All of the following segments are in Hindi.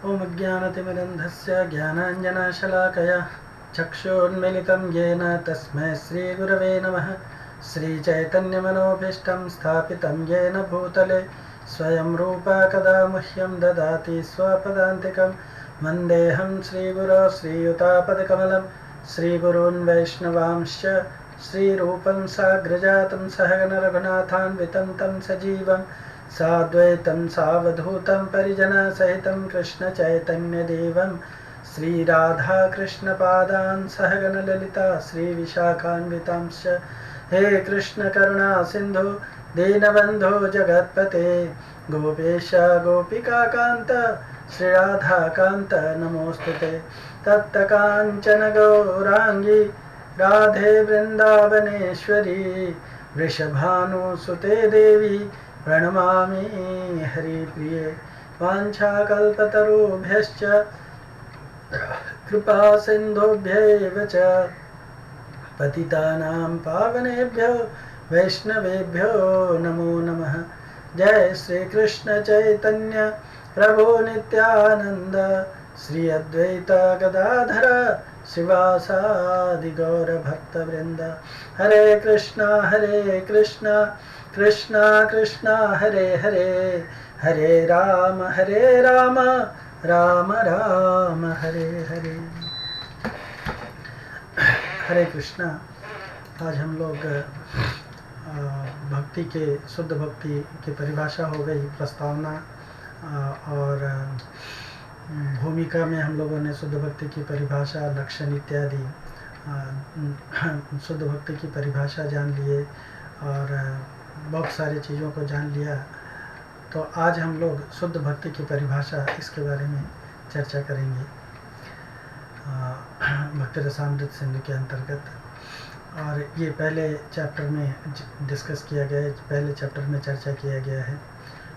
ओम ज्ञानतिमिरन्धस्य ज्ञानाञ्जनशलाकया चक्षुर्मिलितं येन तस्मै श्रीगुरवे नमः। श्रीचैतन्यमनोभीष्टं स्थापितं येन भूतले स्वयं रूपा कदा मह्यं ददाति स्वपदान्तिकं। वन्देऽहं श्रीगुरो श्रीयुतापदकमलं श्रीगुरून् वैष्णवांश्च श्रीरूपं साग्रजातं सहगणरघुनाथान्वितं तं सजीवं साद्वैतं सावधूतं परिजनसहितं कृष्णचैतन्यदेवं श्रीराधाकृष्णपादान् सहगणललिता श्रीविशाखान्वितांश्च। हे कृष्ण करुणा सिंधु दीनबन्धो जगत्पते गोपेश गोपिकान्त श्रीराधाकान्त नमोस्तुते। तप्तकाञ्चन गौरांगी राधे वृंदावनेश्वरी वृषभानुसुते देवी प्रणमामि हरिप्रिये। वाञ्छाकल्पतरुभ्यश्च कृपा सिन्धुभ्यैव च पतितानां पावनेभ्यो वैष्णवेभ्यो नमो नमः। जय श्री कृष्ण चैतन्य प्रभु नित्यानंद श्री अद्वैत गदाधर शिवासादि गौर भक्त वृंद। हरे कृष्णा कृष्णा कृष्णा हरे हरे, हरे राम राम राम हरे हरे। हरे कृष्णा। आज हम लोग भक्ति के शुद्ध भक्ति की परिभाषा हो गई, प्रस्तावना और भूमिका में हम लोगों ने शुद्ध भक्ति की परिभाषा, लक्षण इत्यादि शुद्ध भक्ति की परिभाषा जान लिए और बहुत सारी चीज़ों को जान लिया। तो आज हम लोग शुद्ध भक्ति की परिभाषा इसके बारे में चर्चा करेंगे भक्ति रसामृत सिंधु के अंतर्गत। और ये पहले चैप्टर में डिस्कस किया गया है, पहले चैप्टर में चर्चा किया गया है।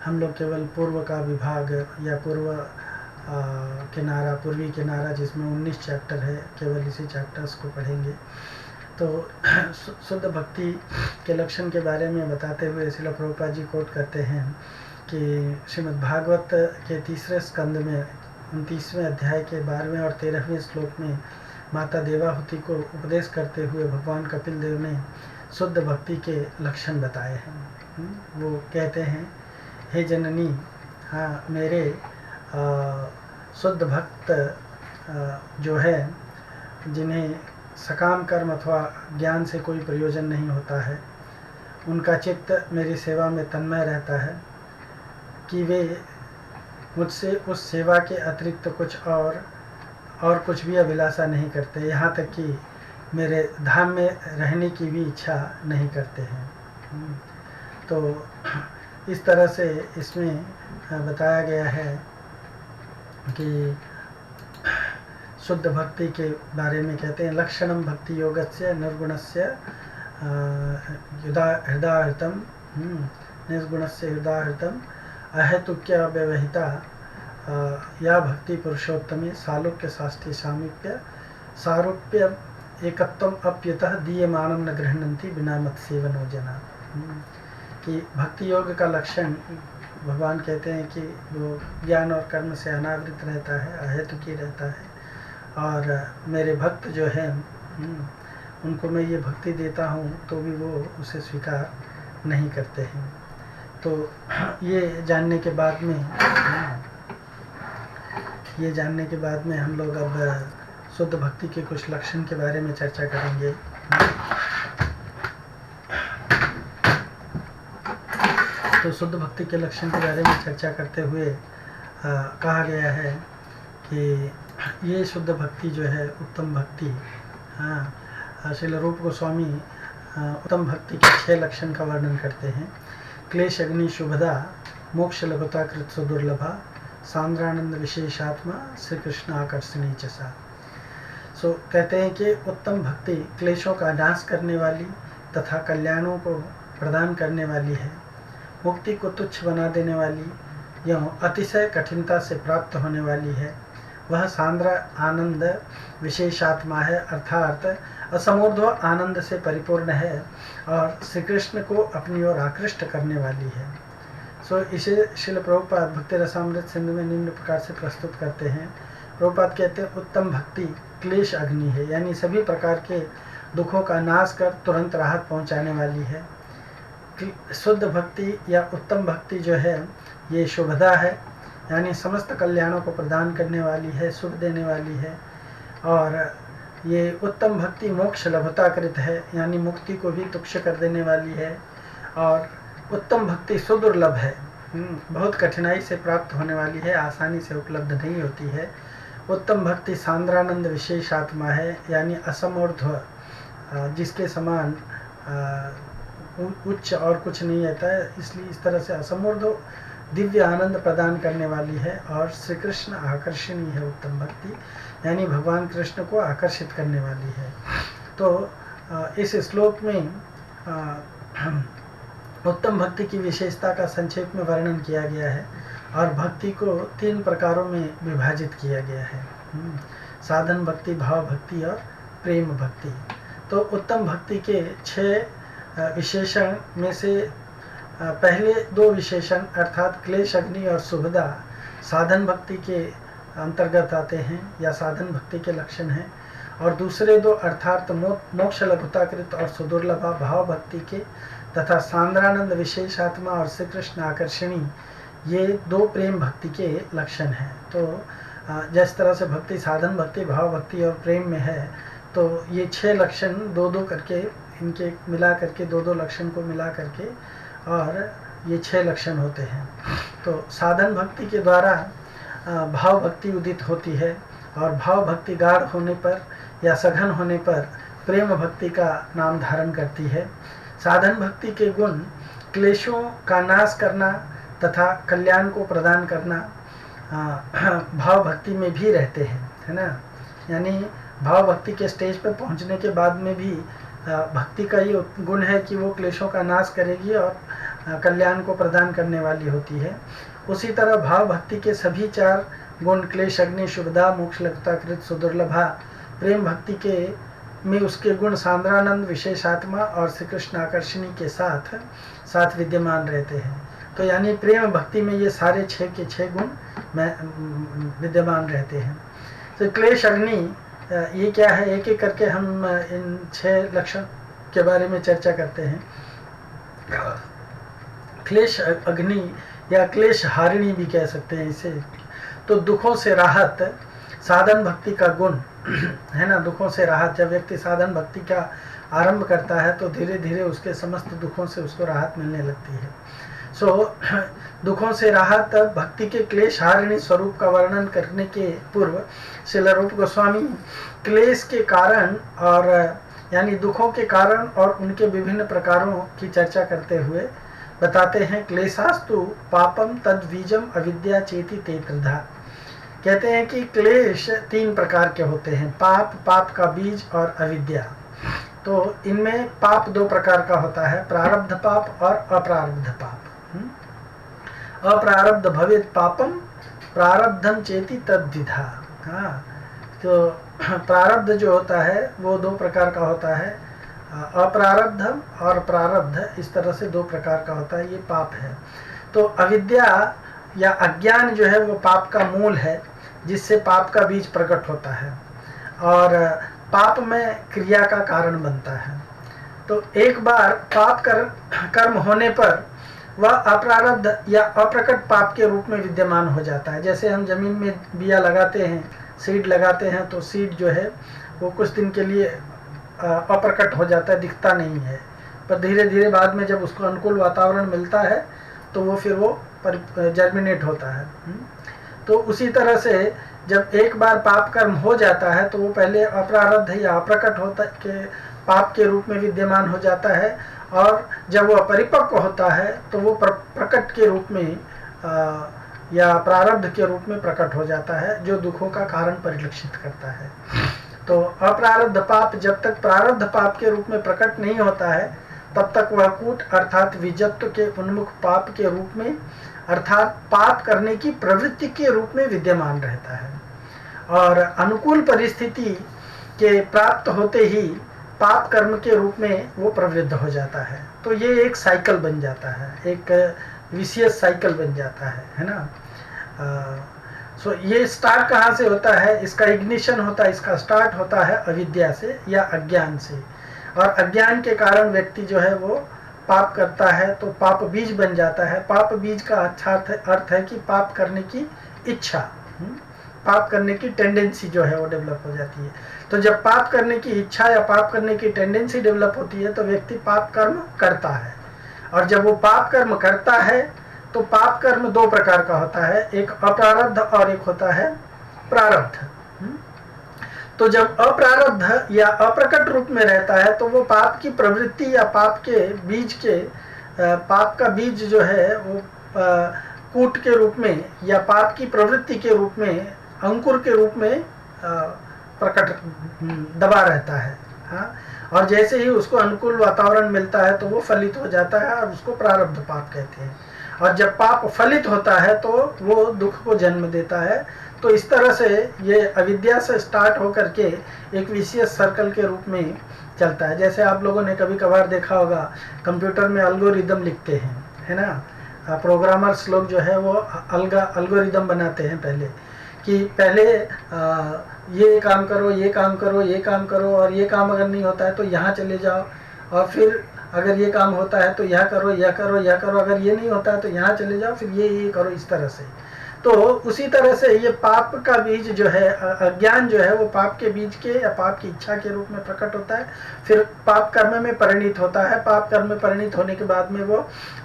हम लोग केवल पूर्व का विभाग या पूर्वी किनारा जिसमें 19 चैप्टर है, केवल इसी चैप्टर्स को पढ़ेंगे। तो शुद्ध भक्ति के लक्षण के बारे में बताते हुए श्रील प्रभुपाद जी कोट करते हैं कि श्रीमद् भागवत के 3रे स्कंद में 29वें अध्याय के 12वें और 13वें श्लोक में माता देवाहुति को उपदेश करते हुए भगवान कपिल देव ने शुद्ध भक्ति के लक्षण बताए हैं। वो कहते हैं, हे जननी, हाँ मेरे शुद्ध भक्त जो है, जिन्हें सकाम कर्म अथवा ज्ञान से कोई प्रयोजन नहीं होता है, उनका चित्त मेरी सेवा में तन्मय रहता है कि वे मुझसे उस सेवा के अतिरिक्त कुछ और कुछ भी अभिलाषा नहीं करते, यहाँ तक कि मेरे धाम में रहने की भी इच्छा नहीं करते हैं। तो इस तरह से इसमें बताया गया है कि शुद्ध भक्ति के बारे में कहते हैं, लक्षणम भक्ति योगस्य निर्गुणस्य हृदाहृतम निर्गुणस्य हृदाहृतम अहेतुक्य व्यवहिता या भक्ति पुरुषोत्तमे सालोक्य शास्त्रीय सारूप्य एकत्वम अप्यतः दीयमानम न गृह्णन्ति बिना मत सेवनो जना। कि भक्ति योग का लक्षण भगवान कहते हैं कि वो ज्ञान और कर्म से अनावृत रहता है, अहेतुकी रहता है, और मेरे भक्त जो हैं उनको मैं ये भक्ति देता हूँ तो भी वो उसे स्वीकार नहीं करते हैं। तो ये जानने के बाद में हम लोग अब शुद्ध भक्ति के कुछ लक्षण के बारे में चर्चा करेंगे। तो शुद्ध भक्ति के लक्षण के बारे में चर्चा करते हुए कहा गया है कि ये शुद्ध भक्ति जो है उत्तम भक्ति, श्रील रूप गोस्वामी उत्तम भक्ति के 6 लक्षण का वर्णन करते हैं। क्लेश अग्नि शुभदा, मोक्ष लघुता कृत सुदुर्लभा, सांद्रानंद विशेषात्मा, श्री कृष्ण आकर्षणी चसा। सो कहते हैं कि उत्तम भक्ति क्लेशों का नाश करने वाली तथा कल्याणों को प्रदान करने वाली है, मुक्ति को तुच्छ बना देने वाली, यह अतिशय कठिनता से प्राप्त होने वाली है। वह सांद्र आनंद विशेषात्मा है, अर्थात असमूर्ध्व आनंद से परिपूर्ण है और श्री कृष्ण को अपनी ओर आकृष्ट करने वाली है। सो इसे श्रील प्रभुपाद भक्ति रसामृत सिंधु में निम्न प्रकार से प्रस्तुत करते हैं। प्रभुपाद कहते हैं उत्तम भक्ति क्लेश अग्नि है, यानी सभी प्रकार के दुखों का नाश कर तुरंत राहत पहुंचाने वाली है। शुद्ध भक्ति या उत्तम भक्ति जो है ये शुभदा है, यानी समस्त कल्याणों को प्रदान करने वाली है, शुभ देने वाली है। और ये उत्तम भक्ति मोक्ष लभताकृत है, यानी मुक्ति को भी तुक्ष कर देने वाली है। और उत्तम भक्ति सुदुर्लभ है, बहुत कठिनाई से प्राप्त होने वाली है, आसानी से उपलब्ध नहीं होती है। उत्तम भक्ति सांद्रानंद विशेष आत्मा है, यानी असमूर्ध्व, जिसके समान उच्च और कुछ नहीं आता है, इसलिए इस तरह से असमूर्ध्व दिव्य आनंद प्रदान करने वाली है। और श्री कृष्ण आकर्षणीय है उत्तम भक्ति, यानी भगवान कृष्ण को आकर्षित करने वाली है। तो इस श्लोक में उत्तम भक्ति की विशेषता का संक्षेप में वर्णन किया गया है और भक्ति को 3 प्रकारों में विभाजित किया गया है, साधन भक्ति, भाव भक्ति और प्रेम भक्ति। तो उत्तम भक्ति के 6 विशेषण में से पहले 2 विशेषण अर्थात क्लेश अग्नि और शुभदा साधन भक्ति के अंतर्गत आते हैं या साधन भक्ति के लक्षण हैं, और दूसरे 2 अर्थात मोक्ष लघुताकृत और सुदुर्लभा भाव भक्ति के तथा सांद्रानंद विशेष आत्मा और श्री कृष्ण आकर्षणी, ये 2 प्रेम भक्ति के लक्षण हैं। तो जिस तरह से भक्ति साधन भक्ति, भाव भक्ति और प्रेम में है, तो ये 6 लक्षण 2-2 करके, इनके मिला करके 2-2 लक्षण को मिला करके और ये 6 लक्षण होते हैं। तो साधन भक्ति के द्वारा भाव भक्ति उदित होती है, और भाव भक्ति गाढ़ होने पर या सघन होने पर प्रेम भक्ति का नाम धारण करती है। साधन भक्ति के गुण क्लेशों का नाश करना तथा कल्याण को प्रदान करना भाव भक्ति में भी रहते हैं, है ना। यानी भाव भक्ति के स्टेज पर पहुंचने के बाद में भी भक्ति का ये गुण है कि वो क्लेशों का नाश करेगी और कल्याण को प्रदान करने वाली होती है। उसी तरह भाव भक्ति के सभी 4 गुण क्लेश अग्नि, शुभदा, मोक्ष लघुताकृत, सुदुर्लभा, प्रेम भक्ति के में उसके गुण सांद्रानंद विशेष आत्मा और श्री कृष्ण आकर्षणी के साथ विद्यमान रहते हैं। तो यानी प्रेम भक्ति में ये सारे 6 के 6 गुण विद्यमान रहते हैं। तो क्लेश अग्नि ये क्या है, एक एक करके हम इन 6 लक्षण के बारे में चर्चा करते हैं। क्लेश अग्नि या क्लेश हारिणी भी कह सकते हैं इसे। तो दुखों से राहत साधन भक्ति का गुण है ना। दुखों से राहत, जब व्यक्ति साधन भक्ति का आरंभ करता है तो धीरे धीरे उसके समस्त दुखों से उसको राहत मिलने लगती है। दुखों से राहत भक्ति के क्लेश हारिणी स्वरूप का वर्णन करने के पूर्व श्रील रूप गोस्वामी क्लेश के कारण और यानी दुखों के कारण और उनके विभिन्न प्रकारों की चर्चा करते हुए बताते हैं, क्लेशास्तु पापम तद बीजम अविद्या चेति ते त्रिधा। कहते हैं कि क्लेश 3 प्रकार के होते हैं, पाप, पाप का बीज और अविद्या। तो इनमें पाप 2 प्रकार का होता है, प्रारब्ध पाप और अप्रारब्ध पाप। अप्रारब्ध भवेत् पापम प्रारब्धम चेति तद्विधा। हाँ, तो प्रारब्ध जो होता है वो 2 प्रकार का होता है, अप्रारब्ध और प्रारब्ध, इस तरह से 2 प्रकार का होता है, ये पाप है। तो अविद्या या अज्ञान जो है वो पाप का मूल है, जिससे पाप का बीज प्रकट होता है और पाप में क्रिया का कारण बनता है। तो एक बार पाप कर्म होने पर वह अप्रारब्ध या अप्रकट पाप के रूप में विद्यमान हो जाता है। जैसे हम जमीन में बिया लगाते हैं, सीड लगाते हैं, तो सीड जो है वो कुछ दिन के लिए अप्रकट हो जाता है, दिखता नहीं है, पर धीरे धीरे बाद में जब उसको अनुकूल वातावरण मिलता है तो वो फिर वो जर्मिनेट होता है। तो उसी तरह से जब एक बार पाप कर्म हो जाता है तो वो पहले अप्रारब्ध या अप्रकट होता के पाप के रूप में विद्यमान हो जाता है, और जब वह परिपक्व होता है तो वो प्रकट के रूप में या प्रारब्ध के रूप में प्रकट हो जाता है, जो दुखों का कारण परिलक्षित करता है। तो अप्रारब्ध पाप जब तक प्रारब्ध पाप के रूप में प्रकट नहीं होता है तब तक वह कूट अर्थात विजत्व के उन्मुख पाप के रूप में अर्थात पाप करने की प्रवृत्ति के रूप में विद्यमान रहता है, और अनुकूल परिस्थिति के प्राप्त होते ही पाप कर्म के रूप में वो प्रवृत्त हो जाता है। तो ये एक साइकिल बन जाता है, एक विशियस साइकिल बन जाता है ना। सो ये स्टार्ट कहाँ से होता है, इसका इग्निशन होता है, इसका स्टार्ट होता है अविद्या से या अज्ञान से। और अज्ञान के कारण व्यक्ति जो है वो पाप करता है, तो पाप बीज बन जाता है। पाप बीज का अच्छा अर्थ है कि पाप करने की इच्छा, पाप करने की टेंडेंसी जो है वो डेवलप हो जाती है। तो जब पाप करने की इच्छा या पाप करने की टेंडेंसी डेवलप होती है तो व्यक्ति पाप कर्म करता है। और जब वो पाप कर्म करता है तो पाप कर्म दो प्रकार का होता है, एक अप्रारब्ध और एक होता है प्रारब्ध। तो जब अप्रारब्ध या अप्रकट रूप में रहता है तो वो पाप की प्रवृत्ति या पाप के बीज के पाप का बीज जो है वो कूट के रूप में या पाप की प्रवृत्ति के रूप में, अंकुर के रूप में प्रकट दबा रहता है। हाँ, और जैसे ही उसको अनुकूल वातावरण मिलता है तो वो फलित हो जाता है और उसको प्रारब्ध पाप कहते हैं। और जब पाप फलित होता है तो वो दुख को जन्म देता है। तो इस तरह से ये अविद्या से स्टार्ट होकर के एक विशियस सर्कल के रूप में चलता है। जैसे आप लोगों ने कभी कभार देखा होगा, कंप्यूटर में एल्गोरिदम लिखते हैं, है ना। प्रोग्रामर्स लोग जो है वो एल्गोरिदम बनाते हैं पहले, कि पहले ये काम करो, ये काम करो, ये काम करो, और ये काम अगर नहीं होता है तो यहाँ चले जाओ, और फिर अगर ये काम होता है तो यह करो, यह करो, यह करो, अगर ये नहीं होता है तो यहाँ चले जाओ, फिर ये करो, इस तरह से। तो उसी तरह से ये पाप का बीज जो है, अज्ञान जो है, वो पाप के बीज के या पाप की इच्छा के रूप में प्रकट होता है, फिर पाप कर्म में परिणित होता है। पाप कर्म में परिणित होने के बाद में वो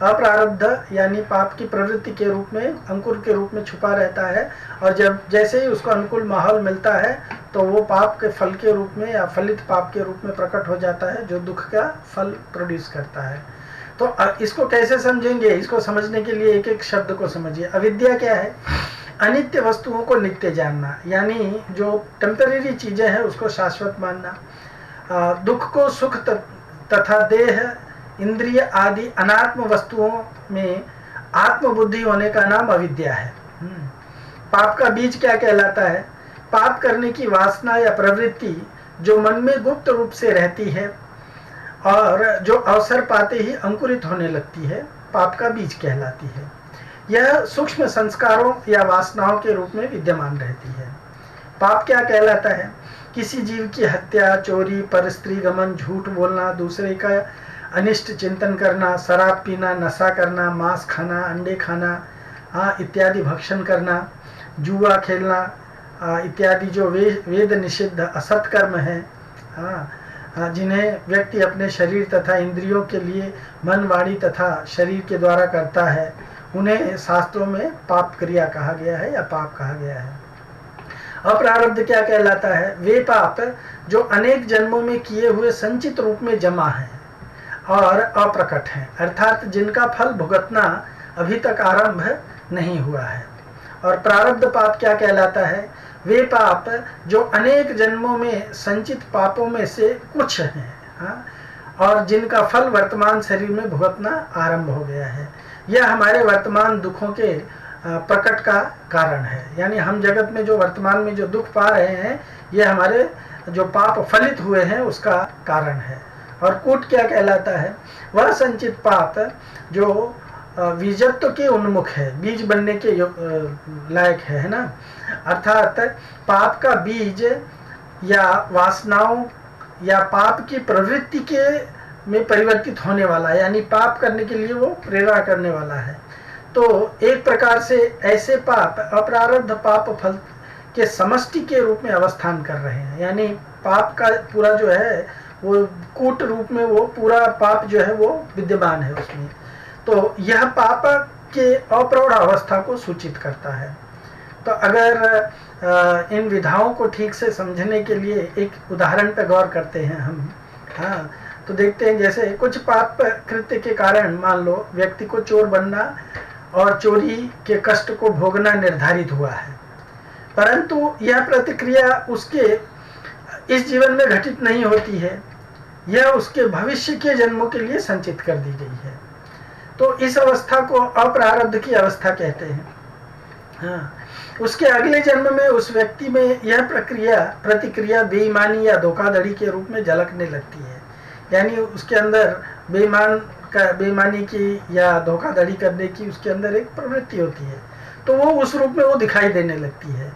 अप्रारब्ध यानी पाप की प्रवृत्ति के रूप में, अंकुर के रूप में छुपा रहता है। और जब जैसे ही उसको अनुकूल माहौल मिलता है तो वो पाप के फल के रूप में या फलित पाप के रूप में प्रकट हो जाता है, जो दुख का फल प्रोड्यूस करता है। तो इसको कैसे समझेंगे, इसको समझने के लिए एक एक शब्द को समझिए। अविद्या क्या है? अनित्य वस्तुओं को नित्य जानना, यानी जो टेम्परेरी चीजें हैं उसको शाश्वत मानना। दुख को सुख तथा देह, इंद्रिय आदि अनात्म वस्तुओं में आत्मबुद्धि होने का नाम अविद्या है। पाप का बीज क्या कहलाता है? पाप करने की वासना या प्रवृत्ति जो मन में गुप्त रूप से रहती है और जो अवसर पाते ही अंकुरित होने लगती है, पाप का बीज कहलाती है। यह सूक्ष्म संस्कारों या वासनाओं के रूप में विद्यमान रहती है। पाप क्या कहलाता है? किसी जीव की हत्या, चोरी, परस्त्री गमन, झूठ बोलना, दूसरे का अनिष्ट चिंतन करना, शराब पीना, नशा करना, मांस खाना, अंडे खाना इत्यादि भक्षण करना, जुआ खेलना इत्यादि जो वेद निषिद्ध असत कर्म है, जिन्हें व्यक्ति अपने शरीर तथा इंद्रियों के लिए मन, वाणी तथा शरीर के द्वारा करता है, उन्हें शास्त्रों में पाप क्रिया कहा गया है या पाप कहा गया है। अप्रारब्ध क्या कहलाता है? वे पाप जो अनेक जन्मों में किए हुए संचित रूप में जमा हैं और अप्रकट हैं, अर्थात जिनका फल भुगतना अभी तक आरंभ नहीं हुआ है। और प्रारब्ध पाप क्या कहलाता है? वे पाप जो अनेक जन्मों में संचित पापों में से कुछ हैं और जिनका फल वर्तमान शरीर में भुगतना आरंभ हो गया है। यह हमारे वर्तमान दुखों के प्रकट का कारण है, यानी हम जगत में जो वर्तमान में जो दुख पा रहे हैं, यह हमारे जो पाप फलित हुए हैं उसका कारण है। और कूट क्या कहलाता है? वह संचित पाप जो बीजत्व के उन्मुख है, बीज बनने के लायक है ना। अर्थात पाप का बीज या वासनाओं या पाप की प्रवृत्ति के में परिवर्तित होने वाला है, यानी पाप करने के लिए वो प्रेरणा करने वाला है। तो एक प्रकार से ऐसे पाप अप्रारब्ध पाप फल के समष्टि के रूप में अवस्थान कर रहे हैं, यानी पाप का पूरा जो है वो कूट रूप में वो पूरा पाप जो है वो विद्यमान है उसमें। तो यह पाप के अप्रौढ़ अवस्था को सूचित करता है। तो अगर इन विधाओं को ठीक से समझने के लिए एक उदाहरण पर गौर करते हैं हम, तो देखते हैं जैसे कुछ पाप कृत्य के कारण मान लो व्यक्ति को चोर बनना और चोरी के कष्ट को भोगना निर्धारित हुआ है, परंतु यह प्रतिक्रिया उसके इस जीवन में घटित नहीं होती है, यह उसके भविष्य के जन्मों के लिए संचित कर दी गई है। तो इस अवस्था को अप्रारब्ध की अवस्था कहते हैं। उसके अगले जन्म में उस व्यक्ति में यह प्रतिक्रिया बेईमानी या धोखाधड़ी के रूप में झलकने लगती है, यानी उसके अंदर बेईमान बेईमानी की या धोखाधड़ी करने की उसके अंदर एक प्रवृत्ति होती है, तो वो उस रूप में वो दिखाई देने लगती है।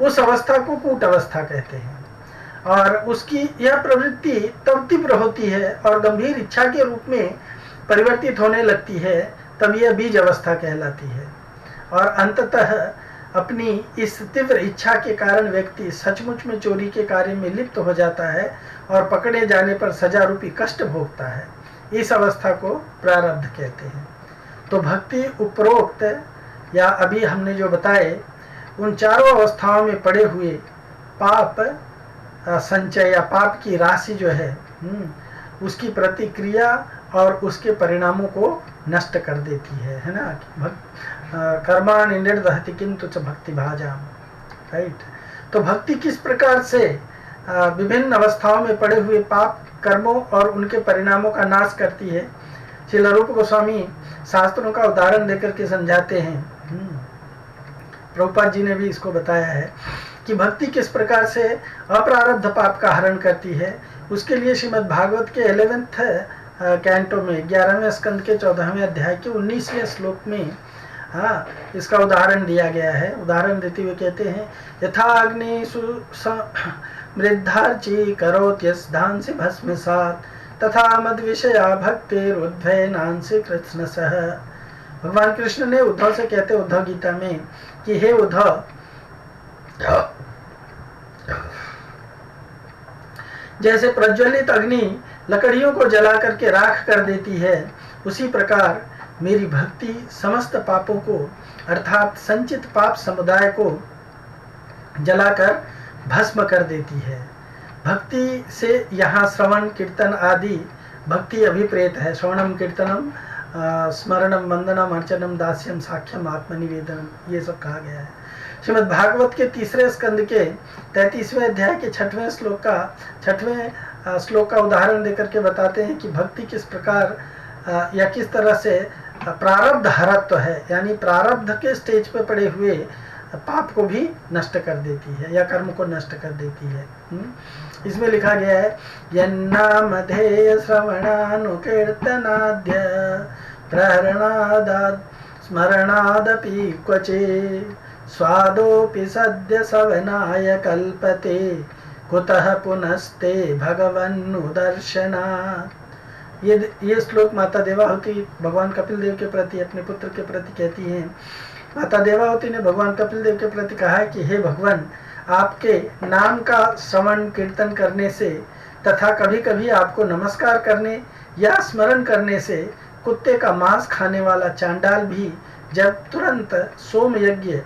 उस अवस्था को कूट अवस्था कहते हैं। और उसकी यह प्रवृत्ति तब तीव्र होती है और गंभीर इच्छा के रूप में परिवर्तित होने लगती है, तब यह बीज अवस्था कहलाती है। और अंततः अपनी इस तीव्र इच्छा के कारण व्यक्ति सचमुच में चोरी के कार्य में लिप्त हो जाता है और पकड़े जाने पर सजा रूपी कष्ट भोगता है। इस अवस्था को प्रारब्ध कहते हैं। तो भक्ति उपरोक्त या अभी हमने जो बताए उन चारों अवस्थाओं में पड़े हुए पाप संचय या पाप की राशि जो है उसकी प्रतिक्रिया और उसके परिणामों को नष्ट कर देती है ना। कर्माणि निर्दहति किंतु च भक्ति भाजाम, राइट। तो भक्ति किस प्रकार से विभिन्न अवस्थाओं में पड़े हुए पाप कर्मों और उनके परिणामों का नाश करती है, श्रील रूप गोस्वामी शास्त्रों का उदाहरण देकर के समझाते हैं। प्रभुपाद जी ने भी इसको बताया है कि भक्ति किस प्रकार से अप्रारब्ध पाप का हरण करती है। उसके लिए श्रीमद् भागवत के 11वें कैंटो में 11वें स्कंद के 14वें अध्याय के 19वें श्लोक में इसका उदाहरण दिया गया है। उदाहरण देते हुए कहते हैं, यथा अग्नि मृद्धार्ची करोत्यस्धांसि भस्मसात् तथा मद विषया भक्तिरुद्भयनांसि कृत्स्नसः। भगवान कृष्ण ने उद्धव से कहते उद्धव गीता में कि हे उद्धव, जैसे प्रज्वलित अग्नि लकड़ियों को जला करके राख कर देती है, उसी प्रकार मेरी भक्ति समस्त पापों को अर्थात संचित पाप समुदाय को जलाकर भस्म कर देती है। भक्ति से यहाँ श्रवण कीर्तन आदि भक्ति अभिप्रेत है। श्रवणम कीर्तनम स्मरणम वंदनम अर्चनम दास्यम साख्यम आत्मनिवेदनम, ये सब कहा गया है। श्रीमद् भागवत के 3 स्कंद के 33वें अध्याय के 6वें श्लोक का उदाहरण देकर के बताते हैं कि भक्ति किस प्रकार या किस तरह से प्रारब्ध हरत्व है, यानी प्रारब्ध के स्टेज पे पड़े हुए पाप को भी नष्ट कर देती है या कर्म को नष्ट कर देती है। इसमें लिखा गया है, यन्नामधेय श्रवणानुकीर्तनाद्य प्रहरणादात् स्मरणादपि क्वचे स्वादोपि सद्य सवनाय कल्पते कुतः पुनस्ते भगवन्नुदर्शनात्। ये श्लोक माता देवाहुति भगवान कपिल देव के प्रति, अपने पुत्र के प्रति कहती हैं। माता देवाहुति ने भगवान कपिल देव के प्रति कहा है कि हे भगवान, आपके नाम का श्रवण कीर्तन करने से तथा कभी कभी आपको नमस्कार करने या स्मरण करने से कुत्ते का मांस खाने वाला चांडाल भी जब तुरंत सोम यज्ञ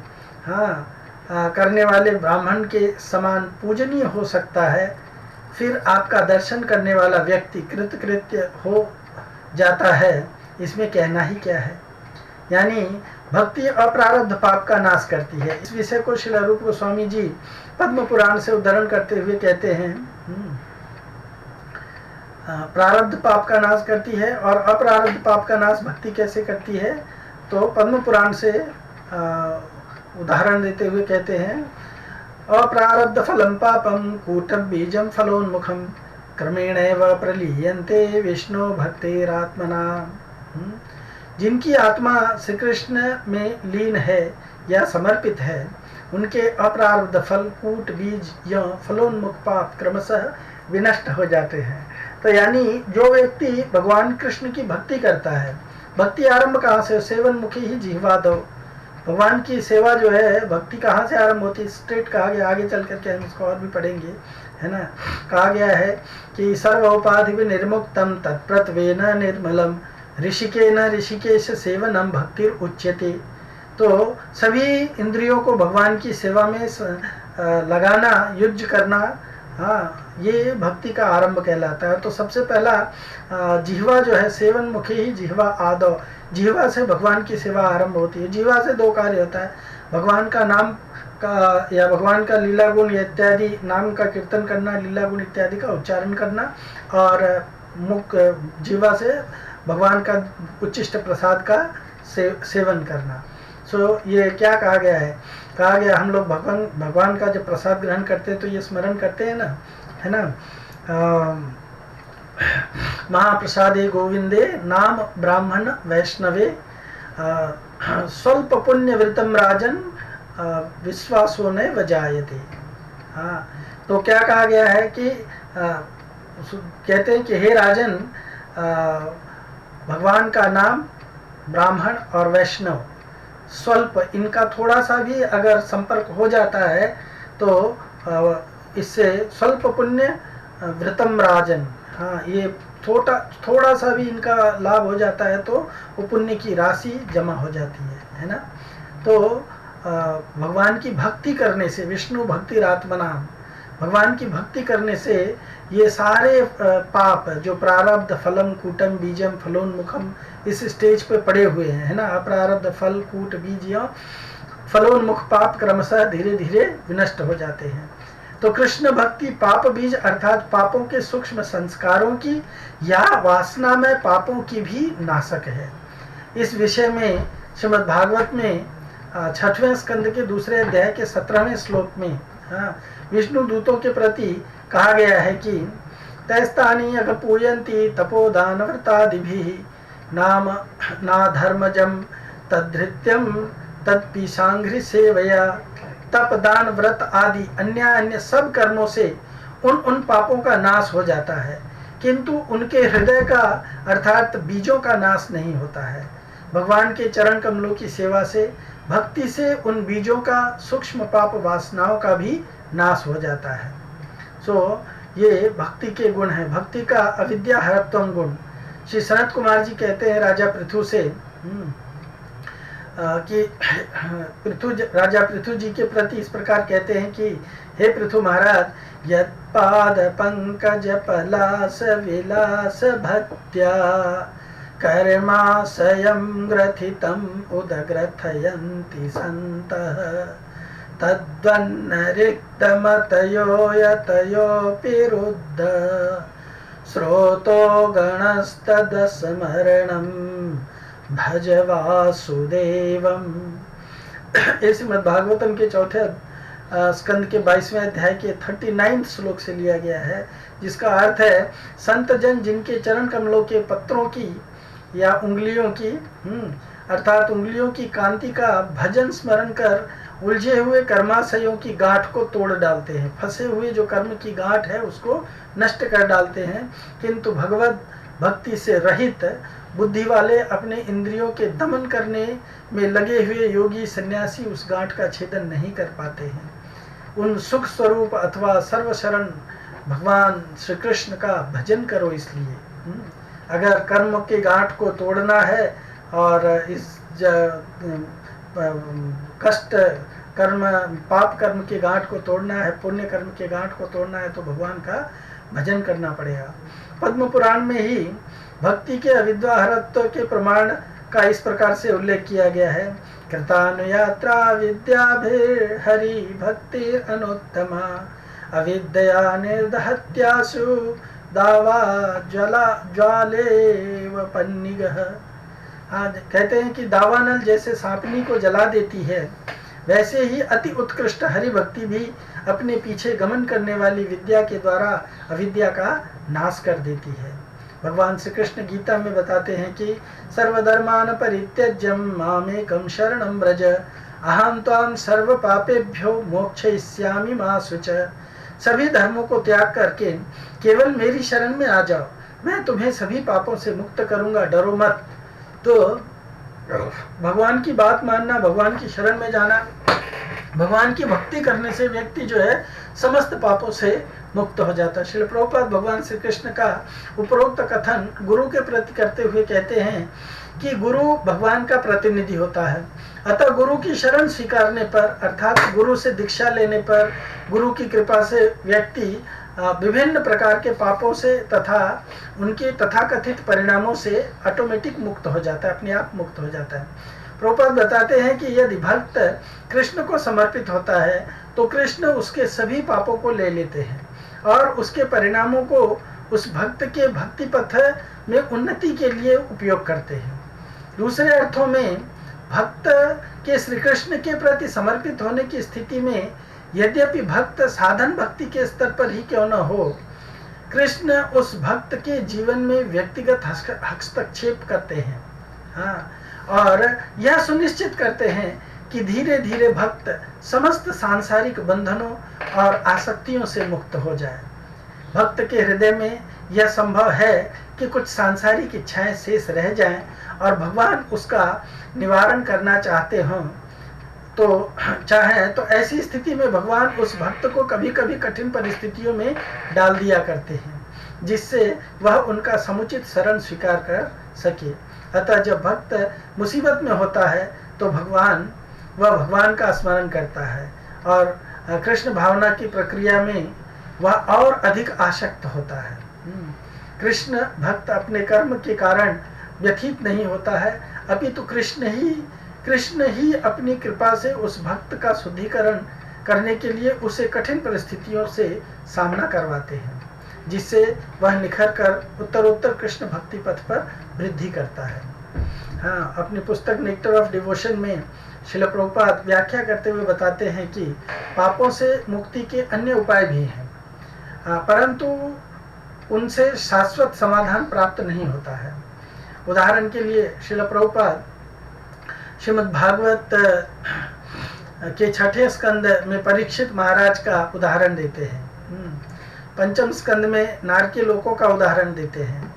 करने वाले ब्राह्मण के समान पूजनीय हो सकता है, फिर आपका दर्शन करने वाला व्यक्ति कृतकृत्य हो जाता है, इसमें कहना ही क्या है। यानी भक्ति अप्रारब्ध पाप का नाश करती है। इस विषय को श्रील रूप गोस्वामी जी पद्म पुराण से उद्धरण करते हुए कहते हैं, प्रारब्ध पाप का नाश करती है और अप्रारब्ध पाप का नाश भक्ति कैसे करती है। तो पद्म पुराण से उदाहरण देते हुए कहते हैं, अप्रारब्ध फलम पापम कूटम बीजम फलोन्मुखम क्रमेणैव प्रलीयन्ते विष्णु भक्तिरात्मना। जिनकी आत्मा श्री कृष्ण में लीन है या समर्पित है, उनके अप्रारब्ध फल कूट बीज या फलोन्मुख पाप क्रमशः विनष्ट हो जाते हैं। तो यानी जो व्यक्ति भगवान कृष्ण की भक्ति करता है, भक्ति आरंभ कहाँ से, सेवन मुखी ही जिह्वा दो। भगवान की सेवा जो है, भक्ति कहाँ से आरंभ होती है, स्ट्रेट कहा गया, आगे चल करके हम इसको और भी पढ़ेंगे, है ना। कहा गया है कि सर्वोपाधि निर्मुक्तम तत्प्रत्वेन निर्मलम ऋषिकेन ऋषिकेश सेवनम भक्तिर उच्यते। तो सभी इंद्रियों को भगवान की सेवा में लगाना, युज करना, ये भक्ति का आरंभ कहलाता है। तो सबसे पहला जिह्वा जो है, सेवन मुखी ही जिह्वा आदो, जिह्वा से भगवान की सेवा आरंभ होती है। जिह्वा से दो कार्य होता है, भगवान का नाम का या भगवान का लीला गुण इत्यादि, नाम का कीर्तन करना, लीला गुण इत्यादि का उच्चारण करना, और मुख जिह्वा से भगवान का उच्चिष्ट प्रसाद का सेवन करना। सो ये क्या कहा गया है, कहा गया हम लोग भगवान का जब प्रसाद ग्रहण करते हैं तो ये स्मरण करते हैं ना, है ना। महाप्रसादे गोविंदे नाम ब्राह्मण वैष्णवे स्वल्प पुण्य वृतम राजन विश्वासो न वजायते। हाँ, तो क्या कहा गया है कि कहते हैं कि हे राजन, भगवान का नाम, ब्राह्मण और वैष्णव, स्वल्प, इनका थोड़ा सा भी अगर संपर्क हो जाता है तो इससे स्वल्प पुण्य व्रतम राजन, हाँ, ये थोड़ा सा भी इनका लाभ हो जाता है तो वो पुण्य की राशि जमा हो जाती है ना। तो भगवान की भक्ति करने से, विष्णु भक्ति रात्मनाम, भगवान की भक्ति करने से ये सारे पाप जो प्रारब्ध फलम कूटम बीजम फलोन्मुखम इस स्टेज पे पड़े हुए हैं, है ना, अप्रारब्ध फल कूट बीज या फलोन्मुख पाप क्रमशः धीरे धीरे विनष्ट हो जाते हैं। तो कृष्ण भक्ति पाप बीज अर्थात पापों के सूक्ष्म संस्कारों की या वासना में पापों की भी नाशक है। इस विषय में श्रीमद् भागवत में 6वें स्कंद के 2 अध्याय के 17वें श्लोक में विष्णु दूतों के प्रति कहा गया है कि तैस्तानि अगपूयन्ति तपोदानव्रतादिभिः नाम ना धर्मजम तद्धृत्यम तत्पीशांघ्रि सेवया। तप दान व्रत आदि अन्य सब कर्मों से उन पापों का नाश हो जाता है, किंतु उनके हृदय का अर्थात बीजों का नाश नहीं होता है। भगवान के चरण कमलों की सेवा से, भक्ति से उन बीजों का सूक्ष्म पाप वासनाओं का भी नाश हो जाता है। ये भक्ति के गुण हैं, भक्ति का अविद्या हरत्वम गुण। श्री सनत कुमार जी कहते हैं राजा पृथु से कि राजा पृथु जी के प्रति इस प्रकार कहते हैं कि हे पृथु महाराज, यत्पाद पंकज पलास विलास भक्त्या कर्माशयं ग्रथितम् उदग्रथयन्ति सन्तः तद्वन्नरिक्तमतयो यतयोऽपि रुद्ध स्रोतो गणस्तदस्मरणं भज वासुदेवम। इस श्रीमद् भागवतम के 4 स्कंद के 22वें अध्याय के 39 श्लोक से लिया गया है, जिसका अर्थ है संत जन जिनके चरण कमलों के पत्रों की या उंगलियों की अर्थात उंगलियों की कांति का भजन स्मरण कर उलझे हुए कर्माशयों की गांठ को तोड़ डालते हैं, फंसे हुए जो कर्म की गांठ है उसको नष्ट कर डालते हैं, किंतु भगवत भक्ति से रहित बुद्धि वाले अपने इंद्रियों के दमन करने में लगे हुए योगी सन्यासी उस गांठ का छेदन नहीं कर पाते हैं। उन सुख स्वरूप अथवा सर्वशरण भगवान श्री कृष्ण का भजन करो। इसलिए अगर कर्म के गांठ को तोड़ना है और इस कष्ट कर्म पाप कर्म के गांठ को तोड़ना है, पुण्य कर्म के गांठ को तोड़ना है, तो भगवान का भजन करना पड़ेगा। पद्म पुराण में ही भक्ति के अविद्वाहरत्व के प्रमाण का इस प्रकार से उल्लेख किया गया है। कृतानुयात्रा विद्याभिर् हरि भक्ति अनुत्तमा अविद्या निर्दहत्यासु दावा ज्वालेव पन्निगः। कहते हैं कि दावानल जैसे सांपनी को जला देती है, वैसे ही अति उत्कृष्ट हरि भक्ति भी अपने पीछे गमन करने वाली विद्या के द्वारा अविद्या का नाश कर देती है। भगवान श्री कृष्ण गीता में बताते हैं कि सर्वधर्मान परित्यज्य मामेकं शरणं व्रज अहं त्वां सर्व पापेभ्यो मोक्षयिष्यामि मा शुच। सभी धर्मों को त्याग करके केवल मेरी शरण में आ जाओ, मैं तुम्हें सभी पापों से मुक्त करूंगा, डरो मत। तो भगवान की बात मानना, भगवान की शरण में जाना, भगवान की भक्ति करने से व्यक्ति जो है समस्त पापों से मुक्त हो जाता है। श्रील प्रभुपाद भगवान श्री कृष्ण का उपरोक्त कथन गुरु के प्रति करते हुए कहते हैं कि गुरु भगवान का प्रतिनिधि होता है, अतः गुरु की शरण स्वीकारने पर अर्थात गुरु से दीक्षा लेने पर, गुरु की कृपा से व्यक्ति विभिन्न प्रकार के पापों से तथा उनके तथाकथित परिणामों से ऑटोमेटिक मुक्त हो जाता है, अपने आप मुक्त हो जाता है। प्रभुपाद बताते हैं कि यदि भक्त कृष्ण को समर्पित होता है तो कृष्ण उसके सभी पापों को ले लेते हैं और उसके परिणामों को उस भक्त के भक्ति पथ में उन्नति के लिए उपयोग करते हैं। दूसरे अर्थों में भक्त के श्री कृष्ण के प्रति समर्पित होने की स्थिति में यद्यपि भक्त साधन भक्ति के स्तर पर ही क्यों न हो, कृष्ण उस भक्त के जीवन में व्यक्तिगत हस्तक्षेप करते हैं, हाँ, और यह सुनिश्चित करते हैं कि धीरे धीरे भक्त समस्त सांसारिक बंधनों और आसक्तियों से मुक्त हो जाए। भक्त के हृदय में यह संभव है कि कुछ सांसारिक इच्छाएं शेष रह जाएं और भगवान उसका निवारण करना चाहते हों तो ऐसी स्थिति में भगवान उस भक्त को कभी कभी कठिन परिस्थितियों में डाल दिया करते हैं, जिससे वह उनका समुचित शरण स्वीकार कर सके। अतः जब भक्त मुसीबत में होता है तो वह भगवान का स्मरण करता है और कृष्ण भावना की प्रक्रिया में वह और अधिक आसक्त होता है। कृष्ण भक्त अपने कर्म के कारण व्यथित नहीं होता है, अपितु कृष्ण ही अपनी कृपा से उस भक्त का शुद्धिकरण करने के लिए उसे कठिन परिस्थितियों से सामना करवाते हैं, जिससे वह निखर कर उत्तरोत्तर कृष्ण भक्ति पथ पर वृद्धि करता है। हाँ, अपनी पुस्तक नेक्टर ऑफ डिवोशन में श्रील प्रभुपाद व्याख्या करते हुए बताते हैं कि पापों से मुक्ति के अन्य उपाय भी हैं, परंतु उनसे शाश्वत समाधान प्राप्त नहीं होता है। उदाहरण के लिए श्रील प्रभुपाद श्रीमद् भागवत के 6ठे स्कंद में परीक्षित महाराज का उदाहरण देते हैं, पंचम स्कंद में नारकी लोकों का उदाहरण देते हैं